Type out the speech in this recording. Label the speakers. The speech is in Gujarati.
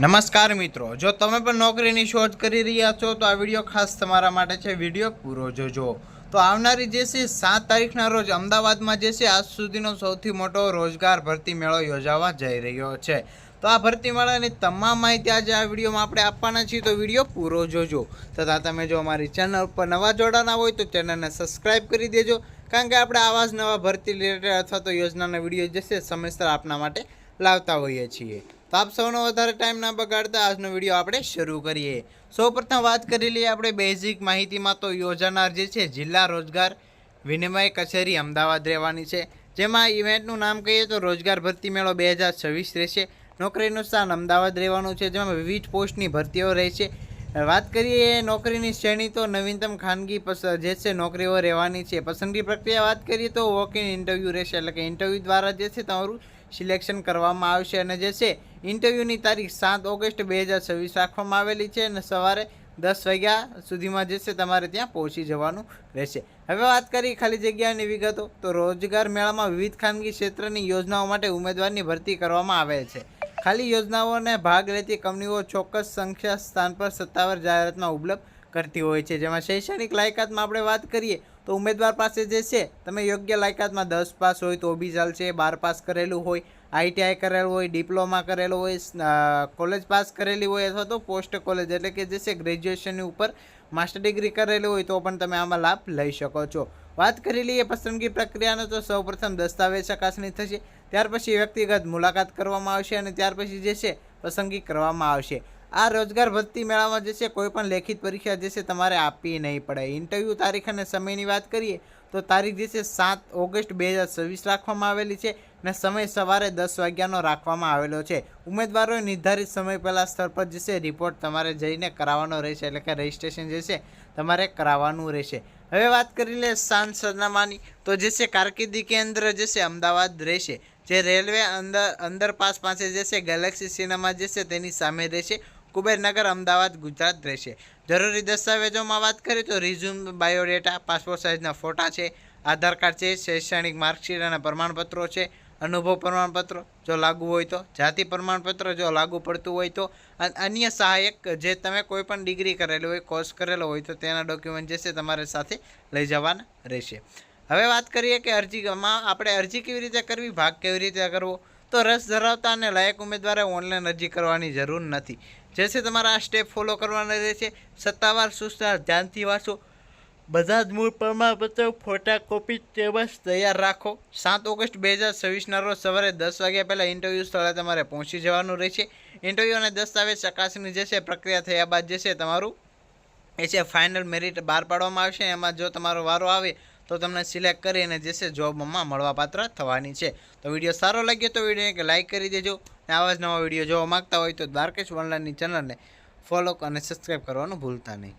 Speaker 1: નમસ્કાર મિત્રો, જો તમે પણ નોકરીની શોધ કરી રહ્યા છો તો આ વિડીયો ખાસ તમારા માટે છે. વિડીયો પૂરો જોજો. તો આવનારી જે છે 7 તારીખના રોજ અમદાવાદમાં જે છે આજ સુધીનો સૌથી મોટો રોજગાર ભરતી મેળો યોજાવા જઈ રહ્યો છે. તો આ ભરતી મેળાની તમામ માહિતી આજે આ વિડીયોમાં આપણે આપવાના છીએ, તો વિડીયો પૂરો જોજો. તથા તમે જો અમારી ચેનલ ઉપર નવા જોડાના હોય તો ચેનલને સબસ્ક્રાઈબ કરી દેજો, કારણ કે આપણે આવા જ નવા ભરતી રિલેટેડ અથવા તો યોજનાના વિડીયો જે છે સમયસર આપના માટે લાવતા હોઈએ છીએ. તો આપ સૌનો વધારે ટાઈમ ના બગાડતા આજનો વિડીયો આપણે શરૂ કરીએ. સૌપ્રથમ વાત કરી લઈએ આપણે બેઝિક માહિતીમાં. તો યોજાનાર જે છે જિલ્લા રોજગાર વિનિમય કચેરી અમદાવાદ રહેવાની છે, જેમાં ઇવેન્ટનું નામ કહીએ તો રોજગાર ભરતી મેળો 2026 રહેશે. નોકરીનું સ્થાન અમદાવાદ રહેવાનું છે, જેમાં વિવિધ પોસ્ટની ભરતીઓ રહેશે. વાત કરીએ નોકરીની શ્રેણી તો નવીનતમ ખાનગી જે છે નોકરીઓ રહેવાની છે. પસંદગી પ્રક્રિયા વાત કરીએ તો વોક ઇન ઇન્ટરવ્યૂ રહેશે, એટલે કે ઇન્ટરવ્યૂ દ્વારા જે છે તમારું સિલેક્શન કરવામાં આવશે. અને જે છે ઇન્ટરવ્યૂની તારીખ 7 ઓગસ્ટ 2026 રાખવામાં આવેલી છે, અને સવારે 10 વાગ્યા સુધીમાં જે છે તમારે ત્યાં પહોંચી જવાનું રહેશે. હવે વાત કરીએ ખાલી જગ્યાની વિગતો. તો રોજગાર મેળામાં વિવિધ ખાનગી ક્ષેત્રની યોજનાઓ માટે ઉમેદવારની ભરતી કરવામાં આવે છે. ખાલી યોજનાઓને ભાગ લેતી કંપનીઓ ચોક્કસ સંખ્યા સ્થાન પર સત્તાવાર જાહેરાતમાં ઉપલબ્ધ કરતી હોય છે. જેમાં શૈક્ષણિક લાયકાતમાં આપણે વાત કરીએ તો ઉમેદવાર પાસે જે છે તમે યોગ્ય લાયકાતમાં 10 પાસ હોય તો બી ચાલશે, 12 પાસ કરેલું હોય, ITI કરેલું હોય, ડિપ્લોમા કરેલું હોય, કોલેજ પાસ કરેલી હોય, અથવા તો પોસ્ટ કોલેજ એટલે કે જે છે ગ્રેજ્યુએશનની ઉપર માસ્ટર ડિગ્રી કરેલી હોય તો પણ તમે આમાં લાભ લઈ શકો છો. વાત કરી લઈએ પસંદગી પ્રક્રિયાનો, તો સૌપ્રથમ દસ્તાવેજ ચકાસણી થશે, ત્યાર પછી વ્યક્તિગત મુલાકાત કરવામાં આવશે, અને ત્યાર પછી જે છે પસંદગી કરવામાં આવશે. આ રોજગાર ભરતી મેળામાં જે છે કોઈ પણ લેખિત પરીક્ષા જે છે તમારે આપવી નહીં પડે. ઇન્ટરવ્યૂ તારીખ અને સમયની વાત કરીએ તો તારીખ જે છે 7 ઓગસ્ટ 2026 રાખવામાં આવેલી છે, અને સમય સવારે 10 વાગ્યાનો રાખવામાં આવેલો છે. ઉમેદવારોએ નિર્ધારિત સમય પહેલાં સ્થળ પર જે છે રિપોર્ટ તમારે જઈને કરાવવાનો રહેશે, એટલે કે રજિસ્ટ્રેશન જે છે તમારે કરાવવાનું રહેશે. હવે વાત કરી લે સ્થાન સરનામાની, તો જે છે કારકિર્દી કેન્દ્ર જે છે અમદાવાદ રહેશે, જે રેલવે અંડરપાસ પાસે જે છે ગેલેક્સી સિનેમા જે છે તેની સામે રહેશે. કુબેરનગર અમદાવાદ ગુજરાત રહેશે. જરૂરી દસ્તાવેજોમાં વાત કરીએ તો રિઝ્યુમ, બાયોડેટા, પાસપોર્ટ સાઇઝના ફોટા છે, આધાર કાર્ડ છે, શૈક્ષણિક માર્કશીટ અને પ્રમાણપત્રો છે, અનુભવ પ્રમાણપત્રો જો લાગુ હોય તો, જાતિ પ્રમાણપત્ર જો લાગુ પડતું હોય તો, અન્ય સહાયક જે તમે કોઈ પણ ડિગ્રી કરેલી હોય, કોર્સ કરેલો હોય તો તેના ડોક્યુમેન્ટ જે છે તમારે સાથે લઈ જવાના રહેશે. હવે વાત કરીએ કે અરજીમાં આપણે અરજી કેવી રીતે કરવી, ભાગ કેવી રીતે કરવો. તો રસ ધરાવતા અને લાયક ઉમેદવારે ઓનલાઈન અરજી કરવાની જરૂર નથી. જે છે તમારા આ સ્ટેપ ફોલો કરવાના રહેશે. સત્તાવાર સૂચના ધ્યાનથી વાંચો, બધા જ મૂળ પ્રમાણપત્રો ફોટા કોપી તેમજ તૈયાર રાખો. 7 ઓગસ્ટ 2026ના રોજ સવારે 10 વાગ્યા પહેલાં ઇન્ટરવ્યૂ સ્થળે તમારે પહોંચી જવાનું રહેશે. ઇન્ટરવ્યૂ અને દસ્તાવેજ ચકાસણી જે છે પ્રક્રિયા થયા બાદ જે છે તમારું એ છે ફાઇનલ મેરિટ બહાર પાડવામાં આવશે. એમાં જો તમારો વારો આવે તો તમને સિલેક્ટ કરીને જે છે જોબમાં મળવાપાત્ર થવાની છે. તો વિડીયો સારો લાગ્યો તો વિડીયોને લાઇક કરી દેજો, અને આવા જ નવા વિડીયો જોવા માગતા હોય તો દ્વારકેશ ઓનલાઈનની ચેનલને ફોલો અને સબસ્ક્રાઈબ કરવાનું ભૂલતા નહીં.